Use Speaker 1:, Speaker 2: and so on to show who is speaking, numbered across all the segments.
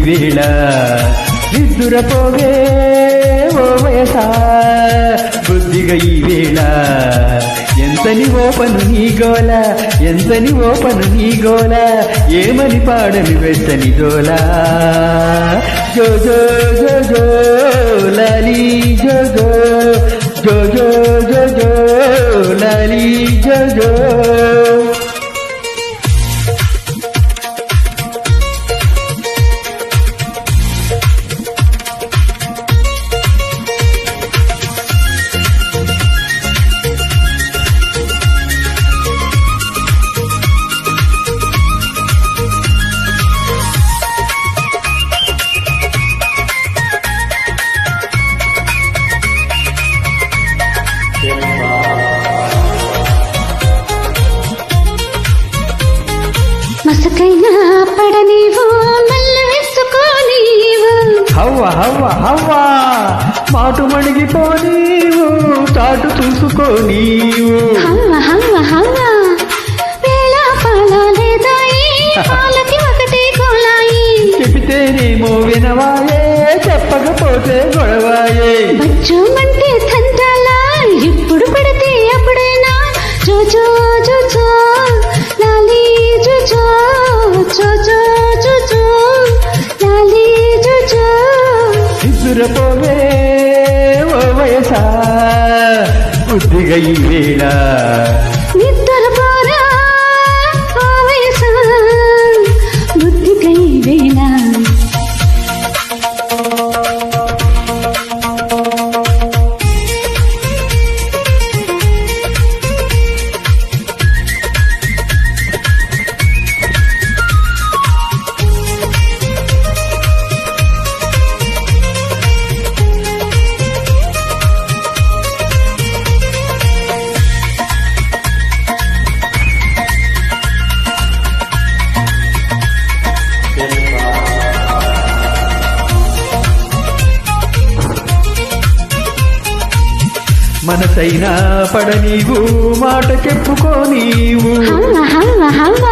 Speaker 1: వేళ నిద్దురపోవే ఓ వయసా బుద్ధిగా ఈ వేళ ఎంతని ఓపను నీ గోల ఎంతని ఓపను నీ గోల ఏమని పాడని వెచ్చని దోలా జో జో జో జో లాలి జో జో జో జో జో జో లాలి జో జో
Speaker 2: మసకైనా పడనీవు మళ్ళీ వేసుకోనీవు
Speaker 1: హవ్వ హవ్వ హవ్వ మాటు మణిగిపోనీవు చాటు చూసుకోనీవు
Speaker 2: హవ్వ హవ్వ హవ్వ వేళ పాల లేదాయి పాలకి ఒకటి కోలాయి
Speaker 1: చెబితేనేమో వినవాయే చెప్పకపోతే గొడవాయే
Speaker 2: బచ్చుమంటే తంటాలా ఎప్పుడు పడితే అప్పుడైనా జోజో జోజో లాలి జోజో జోజో జోజో లాలి జోజో
Speaker 1: నిద్దురపోవే ఓ వయసా బుద్ధిగా ఈ వేళ
Speaker 2: నిద్రపోరా ఓ వయసా బుద్ధిగా ఈ వేళ
Speaker 1: మనసైనా పడనీవు మాట చెప్పుకోనీవు
Speaker 2: హవ్వ హవ్వ హవ్వ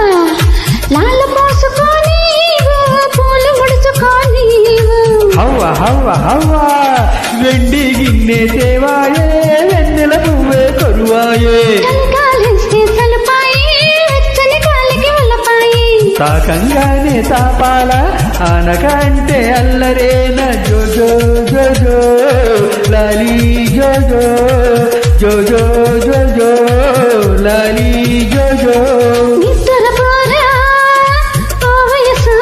Speaker 2: లాల పోసుకోనీవు పూలు ముడుచుకోనీవు
Speaker 1: హవ్వ హవ్వ హవ్వ వెండి గిన్నె సేవాయే వెన్నెల పువ్వే కొరువాయే
Speaker 2: కలకాలిస్తే సలపాయి వెచ్చని కాలికి వలపాయి
Speaker 1: తాకంగానే తాపాల ఆనకంటే అల్లరేన జో జో జో జో లాలి జో జో జో జో జో జో లాలి జో జో
Speaker 2: నిద్రపోరా ఓ వయసా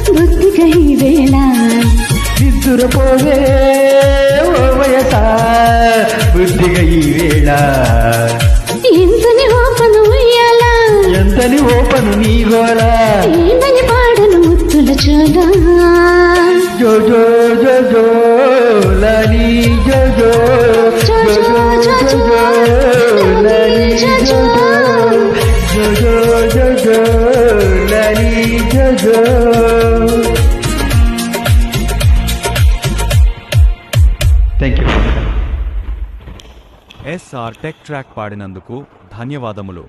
Speaker 2: బుద్ధిగా ఈ వేళ
Speaker 1: నిద్దురపోవే ఓ వయసా బుద్ధిగా ఈ వేళ
Speaker 2: ఎంతని ఓపను ఉయ్యాలా
Speaker 1: ఎంతని ఓపను నీ గోల
Speaker 2: ఏమని పాడను ముత్తుల చూడా
Speaker 1: జో జో జో జో లాలి జో జో జో జో జో జో లాలి జో జో జో జో జో జో లాలి జో జో thank you.
Speaker 3: SR tech track పాడినందుకు ధన్యవాదములు.